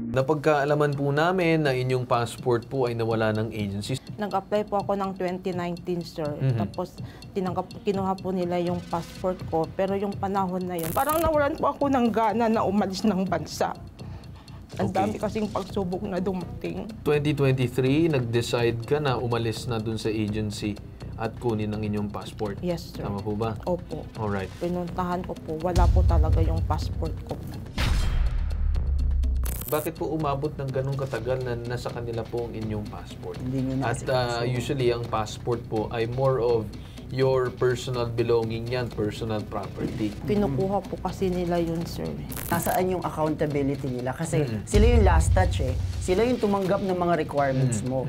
Napagkaalaman po namin na inyong passport po ay nawala ng agency. Nag-apply po ako ng 2019, sir. Tapos kinuha po nila yung passport ko. Pero yung panahon na yun, parang nawalan po ako ng gana na umalis ng bansa. Ang dami kasing pagsubok na dumating. 2023, nag-decide ka na umalis na dun sa agency at kunin ang inyong passport. Yes, sir. Tama po ba? Opo. Alright. Pinuntahan ko po, wala po talaga yung passport ko. Bakit po umabot ng ganong katagal na nasa kanila po ang inyong passport? Hindi nyo At usually, ang passport po ay more of your personal belonging yan, personal property. Kinukuha po kasi nila yun, sir. Nasaan yung accountability nila? Kasi sila yung last touch eh. Sila yung tumanggap ng mga requirements mo.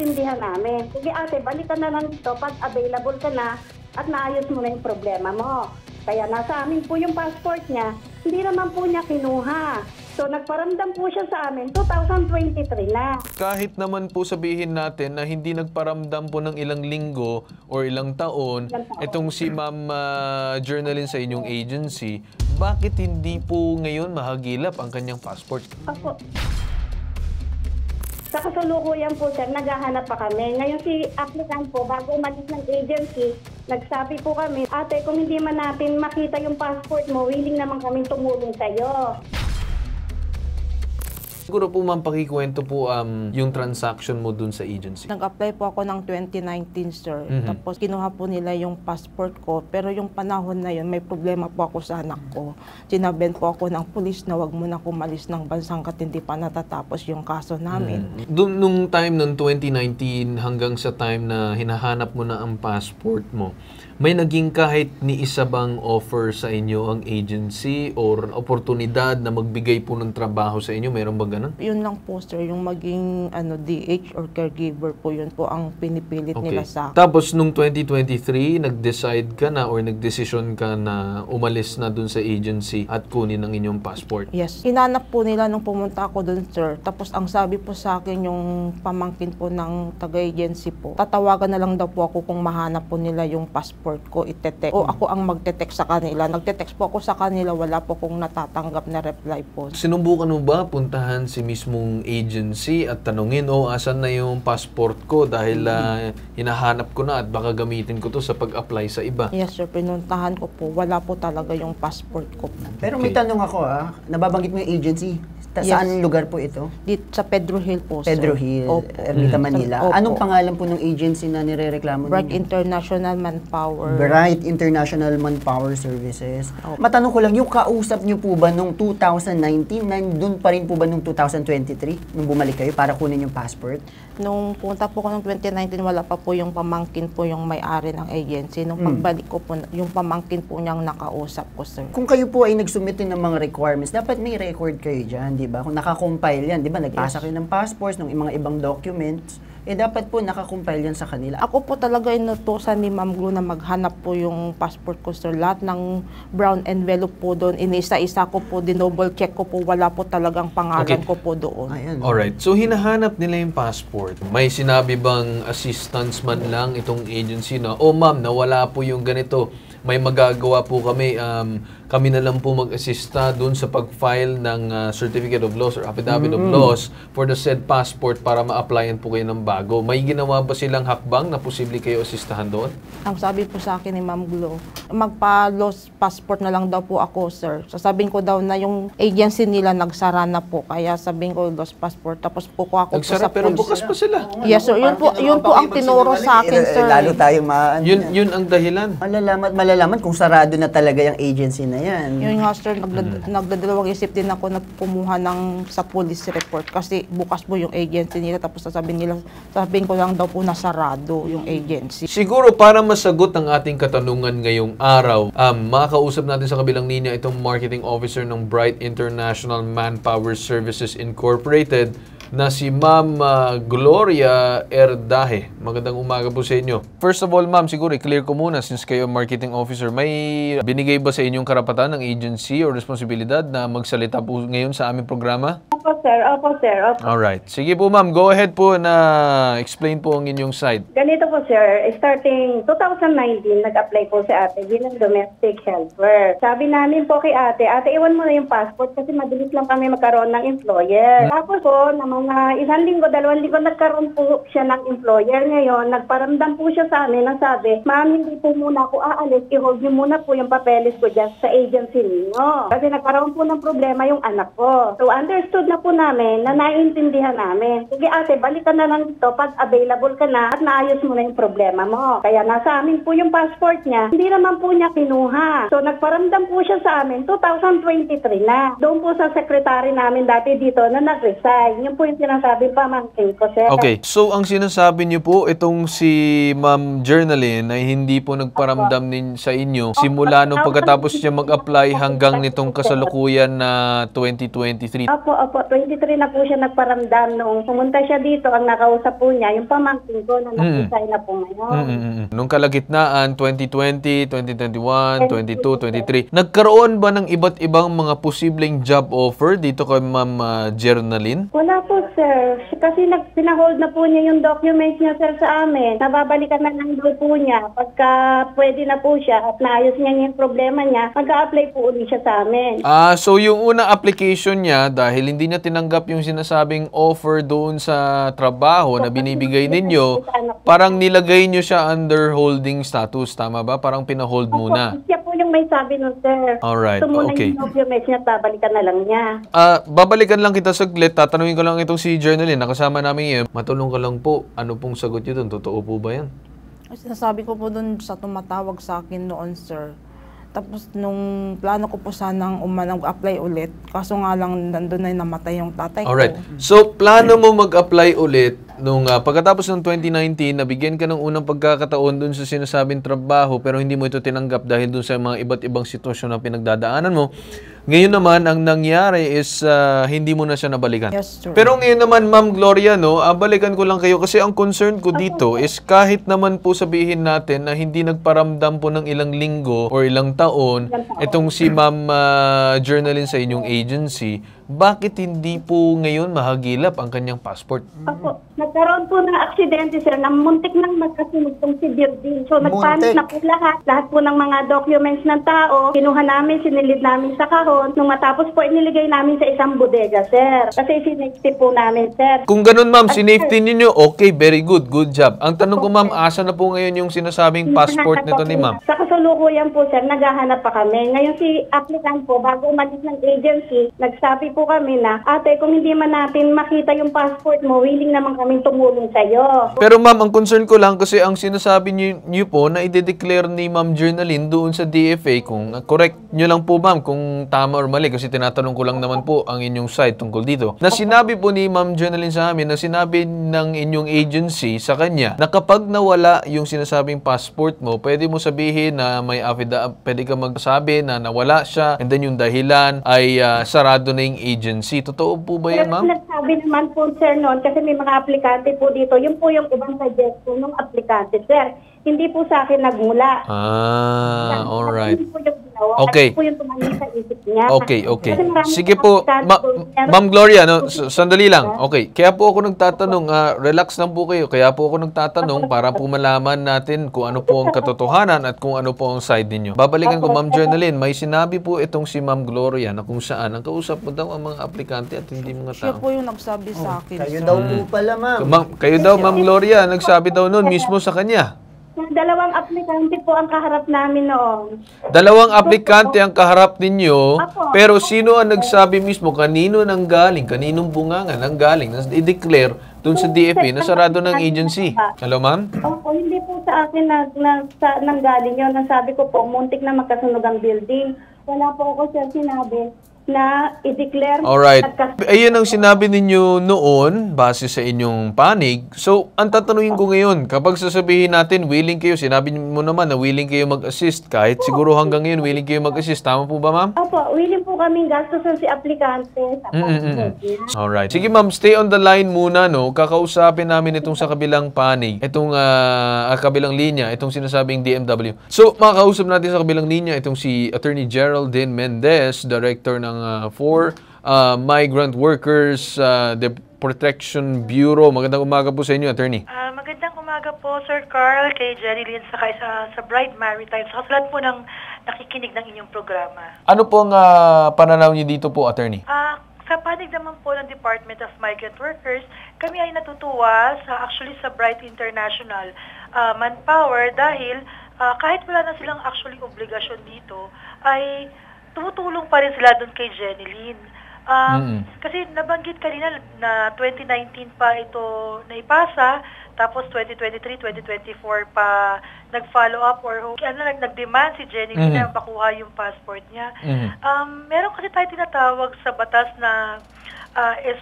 Tindihan namin. Sige ate, balik ka na lang dito pag available ka na at naayos mo na yung problema mo. Kaya nasa amin po yung passport niya, hindi naman po niya kinuha. So nagparamdam po siya sa amin 2023 na. Kahit naman po sabihin natin na hindi nagparamdam po ng ilang linggo or ilang taon, itong si Ma'am Journalyn sa inyong agency, bakit hindi po ngayon mahagilap ang kanyang passport? Ako. Sa kasalukuyan po sir, naghahanap pa kami. Ngayon si applicant po, bago umalis ng agency, nagsabi po kami, ate, kung hindi man natin makita yung passport mo, willing naman kami tumulong sa'yo. Siguro po ma'am, pakikwento po yung transaction mo dun sa agency. Nag-apply po ako ng 2019, sir. Tapos kinuha po nila yung passport ko. Pero yung panahon na yun, may problema po ako sa anak ko. Sinabihan po ako ng pulis na wag mo na kumalis ng bansang kat hindi pa natatapos yung kaso namin. Nung time ng 2019 hanggang sa time na hinahanap mo na ang passport mo, may naging kahit ni isa bang offer sa inyo ang agency or oportunidad na magbigay po ng trabaho sa inyo? Meron ba ganun? Yun lang po, sir, yung maging DH or caregiver po, yun po ang pinipilit nila sa akin. Tapos nung 2023, nag-decide ka na or nag-desisyon ka na umalis na dun sa agency at kunin ang inyong passport? Yes. Hinanap po nila nung pumunta ako dun, sir. Tapos ang sabi po sa akin yung pamangkin po ng taga-agency po, tatawagan na lang daw po ako kung mahanap po nila yung passport ko, itetext. O ako ang magte-text sa kanila. Nagte-text po ako sa kanila, wala po kong natatanggap na reply po. Sinubukan mo ba puntahan si mismong agency at tanungin, asan na yung passport ko dahil hinahanap ko na at baka gamitin ko to sa pag-apply sa iba? Yes, sir. Pinuntahan ko po. Wala po talaga yung passport ko. Pero may tanong ako nababanggit mo yung agency. Saan lugar po ito? Dito sa Pedro Hill po, sir. Pedro Hill, Ermita, Manila. Opo. Anong pangalan po ng agency na nirereklamo Bright ninyo? International Manpower. Bright International Manpower Services. Matanong ko lang, yung kausap niyo po ba nung 2019, nandun pa rin po ba nung 2023, nung bumalik kayo para kunin yung passport? Nung punta po ko ng 2019, wala pa po yung pamangkin po yung may-ari ng agency. Nung pagbalik ko po, yung pamangkin po niyang nakausap ko, sir. Kung kayo po ay nagsubmit ng mga requirements, dapat may record kayo dyan, di ba? Kung nakakompile yan, di ba? Nag-asa kayo ng passports, ng mga ibang documents, dapat po nakakompile yan sa kanila. Ako po talaga inutusan ni Ma'am Glo na maghanap po yung passport ko, sir. Lahat ng brown envelope po doon, inisa-isa ko po, dinouble check ko po, wala po talagang pangalan ko po doon. Ayan. Alright, so hinahanap nila yung passport. May sinabi bang assistance man lang itong agency na, ma'am, nawala po yung ganito. May magagawa po kami, kami na lang po mag-assista dun sa pag-file ng Certificate of Loss or Affidavit of Loss for the said passport para ma-applyan po kayo ng bago. May ginawa ba silang hakbang na posible kayo assistahan doon? Ang sabi po sa akin ni Ma'am Glo, magpa-lost passport na lang daw po ako, sir. Sasabihin ko daw na yung agency nila nagsara na po, kaya sabihin ko lost passport. Tapos kukuha ko po Nagsara sa pero police. bukas pa sila. Yes, sir. Yun po ang tinuro sa akin, sir. Lalo tayong Yun ang dahilan. malalaman kung sarado na talaga yung agency na yan. Yun nga, sir, nagdadalawang isip din ako na kumuha sa police report kasi bukas po yung agency nila tapos sabihin ko lang daw po na sarado yung agency. Siguro para masagot ang ating katanungan ngayong araw, makakausap natin sa kabilang linya itong marketing officer ng Bright International Manpower Services Incorporated na si Ma'am Gloria Erdahe. Magandang umaga po sa inyo. First of all, ma'am, siguro i-clear ko muna since kayo marketing officer, may binigay ba sa inyong karapatan ng agency o responsibilidad na magsalita po ngayon sa aming programa? Opo, sir. Opo, sir. Opo. Alright. Sige po, ma'am. Go ahead po na explain po ang inyong side. Ganito po, sir. Starting 2019, nag-apply po si ate bilang domestic helper. Sabi namin po kay ate, iwan mo na yung passport kasi mabilis lang kami magkaroon ng employer. Tapos po, na mga 1 linggo, 2 linggo, nagkaroon po siya ng employer. Ngayon, nagparamdam po siya sa amin na sabi, ma'am, hindi po muna ako aalis. I-hold niyo muna po yung papeles ko dyan sa agency niyo. Kasi nagkaroon po ng problema yung anak ko. So, understood na po namin na naiintindihan namin. Sige ate, balikan na lang ito pag available ka na at naayos mo na yung problema mo. Kaya nasa amin po yung passport niya. Hindi naman po niya kinuha. So nagparamdam po siya sa amin 2023 na. Doon po sa secretary namin dati dito na nag-resign. Yun po yung sinasabi pamangkin ko, sir. Okay. So, ang sinasabi niyo po, itong si Ma'am Journaline ay hindi po nagparamdam sa inyo simula nung pagkatapos niya mag-apply hanggang nitong kasalukuyan na 2023. Opo, 23 na po siya nagparamdam noong pumunta siya dito. Ang nakausap po niya, yung pamangkin ko na nag-resign na po ngayon. Nung kalagitnaan, 2020, 2021, 22, 23, nagkaroon ba ng iba't ibang mga posibleng job offer dito kay Ma'am Journaline? Wala po, sir. Kasi pinahold na po niya yung documents niya, sir, sa amin. Nababalikan na lang daw po niya. Pagka pwede na po siya at naayos niya yung problema niya, mag-a-apply po ulit siya sa amin. So yung unang application niya, dahil hindi niya tinanggap yung sinasabing offer doon sa trabaho na binibigay ninyo, parang nilagay niyo siya under holding status, tama ba? Parang pinahold muna. Siya po yung may sabi nun, sir. Alright, Ito muna okay. yung documents niya, babalikan na lang niya. Babalikan lang kita saglit. Tatanungin ko lang itong si Journaline. Nakasama namin ngayon. Matulong ka lang po. Ano pong sagot niyo doon? Totoo po ba yan? Sinasabi ko po dun sa tumatawag sa akin noon, sir. Tapos nung plano ko po sanang mag-apply ulit, kaso nga lang nandun na namatay yung tatay ko. Alright. So, plano mo mag-apply ulit nung pagkatapos ng 2019, nabigyan ka ng unang pagkakataon dun sa sinasabing trabaho pero hindi mo ito tinanggap dahil dun sa mga iba't ibang sitwasyon na pinagdadaanan mo. Ngayon naman, ang nangyari is hindi mo na siya nabalikan. Yes, sir. Pero ngayon naman, Ma'am Gloria, no, balikan ko lang kayo kasi ang concern ko dito is kahit naman po sabihin natin na hindi nagparamdam po ng ilang linggo or ilang taon itong si Ma'am Journaline sa inyong agency, bakit hindi po ngayon mahagilap ang kanyang passport? Opo. Nagkaroon po ng aksidente, sir, na muntik nang magkasunog tong si Birdin. So, nagpanik na po lahat. Lahat po ng mga documents ng tao, kinuha namin, sinilid namin sa kahon. Nung matapos po, iniligay namin sa isang bodega, sir. Kasi sinafety po namin, sir. Kung ganun, ma'am, sinafety ninyo, okay, very good, good job. Ang tanong ko, ma'am, asa na po ngayon yung sinasabing passport nito ni ma'am? Sa kasalukuyan po, sir, naghahanap pa kami. Ngayon si applicant po, bago umalis ng agency, nagsabi po kami na, ate, kung hindi man natin makita yung passport mo, willing naman kaming tumulong sa'yo. Pero ma'am, ang concern ko lang kasi ang sinasabi niyo po na i-declare ni Ma'am Journaline doon sa DFA, kung correct niyo lang po ma'am kung tama or mali kasi tinatanong ko lang naman po ang inyong side tungkol dito. Na sinabi po ni Ma'am Journaline sa amin na sinabi ng inyong agency sa kanya na kapag nawala yung sinasabing passport mo, pwede mo sabihin na may affidavit, pwede ka magsabi na nawala siya and then yung dahilan ay sarado na yung agency. Totoo po ba yan, ma'am? Nagsabi naman po, sir, noon, kasi may mga aplikante po dito. Yun po yung ibang suggestion ng aplikante, sir. Hindi po sa akin nagmula. Alright. Hindi po yung ginawa. Okay. Hindi po yung tumanin sa isip niya. Okay. Kasi maraming Sige po, aplikante po, sir. Ma'am Gloria, no, sandali lang. Okay, kaya po ako nagtatanong, relax lang po kayo. Kaya po ako nagtatanong para po malaman natin kung ano po ang katotohanan at kung ano po ang side ninyo. Babalikan ko, Ma'am Journaline, may sinabi po itong si Ma'am Gloria na kung saan ang kausap mo daw ang mga aplikante at hindi mga Siya tao. po yung nagsabi sa akin, Kayo sir. daw po pala, ma'am. Kayo daw, Ma'am Gloria, nagsabi daw noon mismo sa kanya. Dalawang aplikante po ang kaharap namin noon. Dalawang aplikante ang kaharap ninyo, pero sino ang nagsabi mismo? Kanino nang galing? Kaninong bungangan nang galing? I-declare dun sa DFA na sarado ng agency. Hello, ma'am? Opo, hindi po sa akin nanggaling yun. Nasabi ko po, muntik na magkasunog ang building. Wala po ako, sir, sinabi na i-declare. Alright. Ayun ang sinabi ninyo noon, base sa inyong panig. So, ang tatanungin ko ngayon, kapag sasabihin natin, willing kayo, sinabi mo naman na willing kayo mag-assist, kahit siguro hanggang ngayon, willing kayo mag-assist. Tama po ba, ma'am? Opo, willing po kaming gastusan si aplikante sa passport niya. Alright. Sige, ma'am, stay on the line muna, no? Kakausapin namin itong sa kabilang panig, itong kabilang linya, itong sinasabing DMW. So, makakausap natin sa kabilang linya, itong si Attorney Geraldine Mendez, Director ng Migrant Workers Protection Bureau. Magandang umaga po sa inyo, Attorney. Magandang umaga po, Sir Carl, kay Jerry Lynn, saka sa Bright Maritime, sa lahat po ng nakikinig ng inyong programa. Ano pong pananaw niyo dito po, Attorney? Sa panig naman po ng Department of Migrant Workers, kami ay natutuwa actually sa Bright International Manpower dahil kahit wala na silang actually obligasyon dito, ay tumutulong pa rin sila doon kay Jenny Lynn. Kasi nabanggit kanina na 2019 pa ito naipasa, tapos 2023, 2024 pa nag-follow up or nag-demand si Jenny Lynn na makuha yung passport niya. Meron kasi tayo tinatawag sa batas na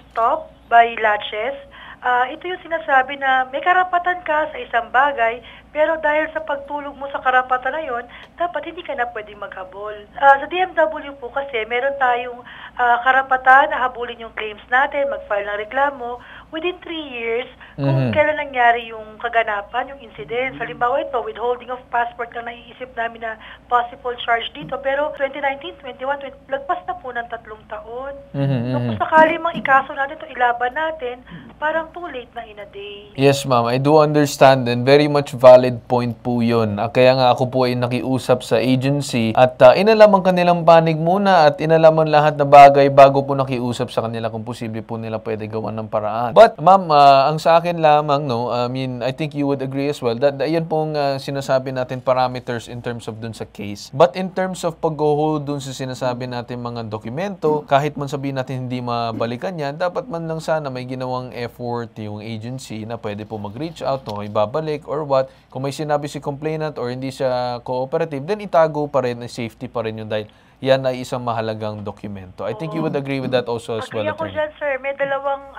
stop by laches. Ito yung sinasabi na may karapatan ka sa isang bagay, pero dahil sa pagtulog mo sa karapatan na yon, dapat hindi ka na pwedeng maghabol. Sa DMW po kasi, meron tayong karapatan na habulin yung claims natin, mag-file ng reklamo within 3 years kung kailan nangyari yung kaganapan, yung incident. Halimbawa ito, withholding of passport ang naiisip namin na possible charge dito. Pero 2019, 21, lagpas na po ng 3 taon. So kung sakali mang ikaso natin ito, ilaban natin, parang too late na in a day. Yes, ma'am. I do understand and very much valid point po yun. Kaya nga ako po ay nakiusap sa agency at inalaman kanilang panig muna at inalaman lahat na bagay bago po nakiusap sa kanila kung posible po nila pwede gawan ng paraan. But, ma'am, ang sa akin lamang, no, I mean, I think you would agree as well that yan pong sinasabi natin parameters in terms of dun sa case. But in terms of pag-hold dun sa sinasabi natin mga dokumento, kahit man sabihin natin hindi mabalikan yan, dapat man lang sana may ginawang effort yung agency na pwede po mag-reach out, no, ibabalik or what. Kung may sinabi si complainant or hindi siya cooperative, then itago pa rin, safety pa rin yun dahil yan ay isang mahalagang dokumento. I think you would agree with that also as well, Agree ako dyan, sir. May dalawang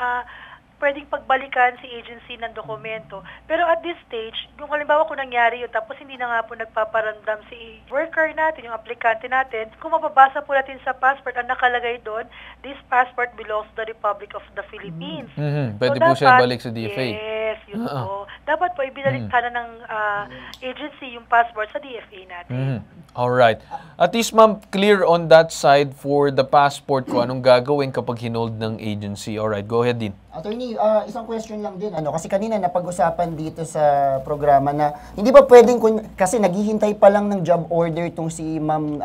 pwedeng pagbalikan si agency ng dokumento. Pero at this stage, kung halimbawa kung nangyari yun, tapos hindi na nga po nagpaparamdam si worker natin, yung aplikante natin, kung mababasa po natin sa passport, ang nakalagay doon, this passport belongs to the Republic of the Philippines. Pwede po siya ibalik sa DFA. Yes, yun po. Dapat po ibinalik sana ng agency yung passport sa DFA natin. Alright. At least, ma'am, clear on that side for the passport ko. Anong gagawin kapag hinold ng agency? Alright, go ahead din. Attorney, isang question lang din. Kasi kanina napag-usapan dito sa programa na hindi ba pwedeng, kasi naghihintay pa lang ng job order tong si Ma'am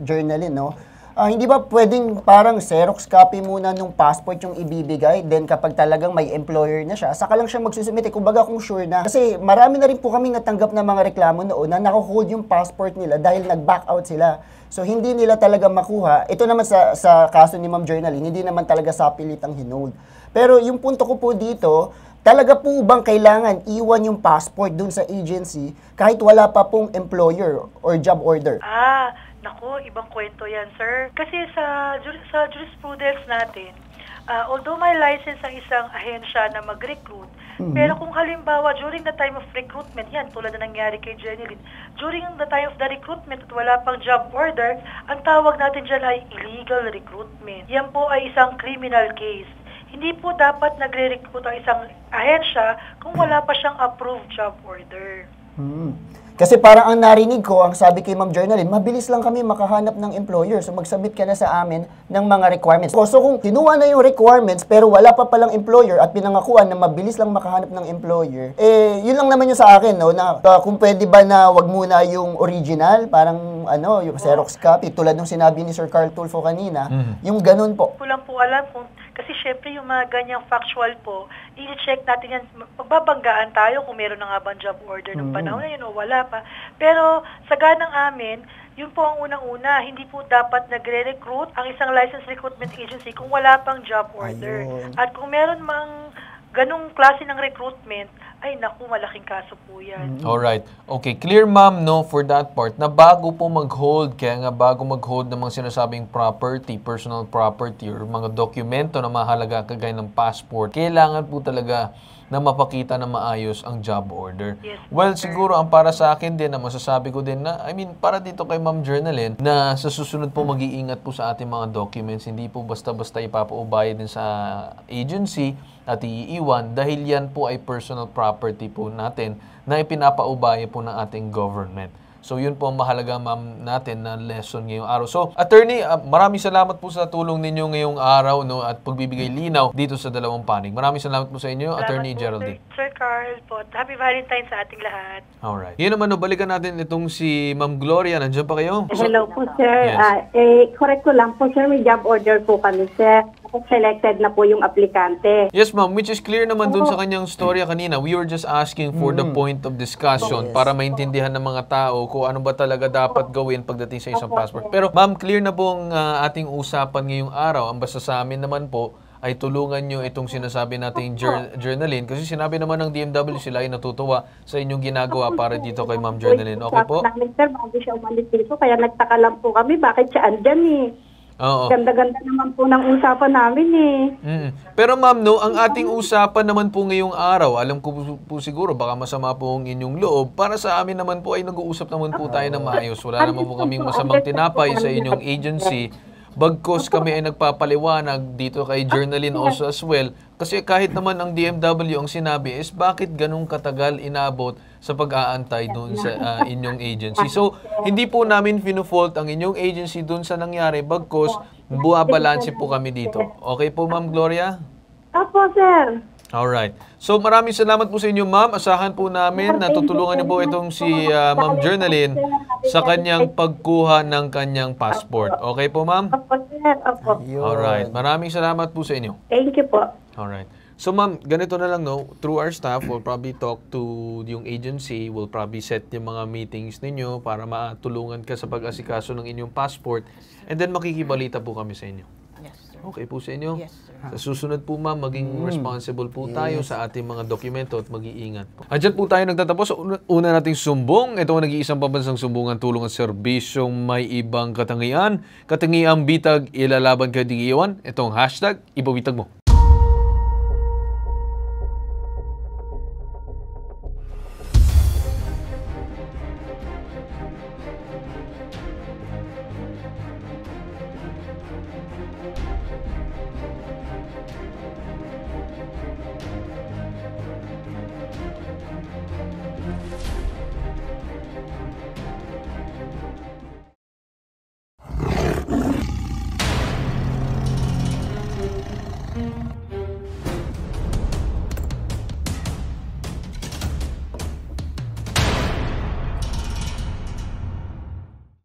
Journalyn, no? Hindi ba pwedeng parang Xerox copy muna nung passport yung ibibigay, then kapag talagang may employer na siya, saka lang siya magsusubmit. Kumbaga kung sure na. Kasi marami na rin po kami natanggap na mga reklamo noon na nakahold yung passport nila dahil nag-back out sila. So hindi nila talaga makuha. Ito naman sa kaso ni Ma'am Journalyn, hindi naman talaga sa pilit ang hinold. Pero yung punto ko po dito, talaga po bang kailangan iwan yung passport dun sa agency kahit wala pa pong employer or job order? Naku, ibang kwento yan, sir. Kasi sa jurisprudence natin, although may license ang isang ahensya na mag-recruit, pero kung halimbawa during the time of recruitment, yan, tulad na nangyari kay Jenny Lynn, during the time of the recruitment at wala pang job order, ang tawag natin dyan ay illegal recruitment. Yan po ay isang criminal case. Hindi po dapat nagre-recruit ang isang ahensya kung wala pa siyang approved job order. Kasi parang ang narinig ko, ang sabi kay Ma'am Journalyn, mabilis lang kami makahanap ng employer. So magsabit ka na sa amin ng mga requirements. So kung kinuha na yung requirements pero wala pa palang employer at pinangakuan na mabilis lang makahanap ng employer, yun lang naman yung sa akin, no, na kung pwede ba na wag muna yung original, parang yung Xerox copy, tulad ng sinabi ni Sir Carl Tulfo kanina, yung ganun po. Kulang po alam kung, kasi syempre yung mga ganyang factual po, i-check natin yan, magbabanggaan tayo kung meron na nga bang job order ng panahon na yun o wala pa. Pero sa ganang amin, yun po ang unang-una, hindi po dapat nagre-recruit ang isang licensed recruitment agency kung wala pang job order. Ayun. At kung meron mang ganong klase ng recruitment, ay naku, malaking kaso po yan. Alright. Okay, clear ma'am, no, for that part, na bago po mag-hold, kaya nga bago mag-hold ng mga sinasabing property, personal property, or mga dokumento na mahalaga kagaya ng passport, kailangan po talaga na mapakita na maayos ang job order. Yes, well, sir. siguro ang para sa akin din, na masasabi ko din na, I mean, para dito kay Ma'am Journalyn, na sa susunod po mag-iingat po sa ating mga documents, hindi po basta-basta ipapaubaya din sa agency at iiwan dahil yan po ay personal property po natin na ipinapaubaya po ng ating government. So yun po ang mahalaga ma'am natin na lesson ngayong araw. So attorney, maraming salamat po sa tulong ninyo ngayong araw, no, at pagbibigay linaw dito sa dalawang panig. Maraming salamat po sa inyo, Attorney Geraldine. Sir Carl po. Happy Valentine's sa ating lahat. Alright. Yun naman, no, balikan natin itong si Ma'am Gloria. Nandiyan pa kayo? Hello po, sir. Yes. Correct ko lang po, sir. May job order po kami, sir. Selected na po yung aplikante. Yes, ma'am. Which is clear naman dun sa kanyang storya kanina. We were just asking for the point of discussion para maintindihan ng mga tao kung ano ba talaga dapat gawin pagdating sa isang passport. Pero, ma'am, clear na po ang ating usapan ngayong araw. Ang basta sa amin naman po ay tulungan nyo itong sinasabi nating Journaline. Kasi sinabi naman ng DMW sila ay natutuwa sa inyong ginagawa para dito kay Ma'am Journaline. Okay po? Namin, sir, bago siya umalis dito. Kaya nagtaka lang po kami bakit siya andyan eh. Oo. Ganda-ganda naman po ng usapan namin eh. Pero ma'am, no, ang ating usapan naman po ngayong araw, alam ko po siguro baka masama po ang inyong loob. Para sa amin naman po ay nag-uusap naman po tayo na maayos. Wala naman po kaming masamang tinapay sa inyong agency. Bagkos kami ay nagpapaliwanag dito kay Journaline also as well. Kasi kahit naman ang DMW ang sinabi is bakit ganun katagal inabot sa pag-aantay doon sa inyong agency. So, hindi po namin fino-fault ang inyong agency doon sa nangyari. Bagkos, buwabalanse po kami dito. Okay po, Ma'am Gloria? Opo, sir. Alright. So maraming salamat po sa inyo, ma'am. Asahan po namin na tutulungan niyo po itong si Ma'am Journaline sa kanyang pagkuha ng kanyang passport. Okay po, ma'am? Opo, sir. Opo. Alright. Maraming salamat po sa inyo. Thank you po. Alright. So ma'am, ganito na lang, no? Through our staff, we'll probably talk to yung agency. We'll probably set yung mga meetings ninyo para matulungan ka sa pag-asikaso ng inyong passport. And then makikibalita po kami sa inyo. Yes, sir. Okay po sa inyo? Yes, sir. Sa susunod po, ma'am, maging responsible po tayo sa ating mga dokumento at mag-iingat po. At dyan po tayo nagtatapos. Una nating sumbong. Ito ang nag-iisang pambansang sumbungan tulong at serbisyong may ibang katangian. Katangiang bitag, ilalaban ka di iwan. Itong hashtag, ibawitag mo.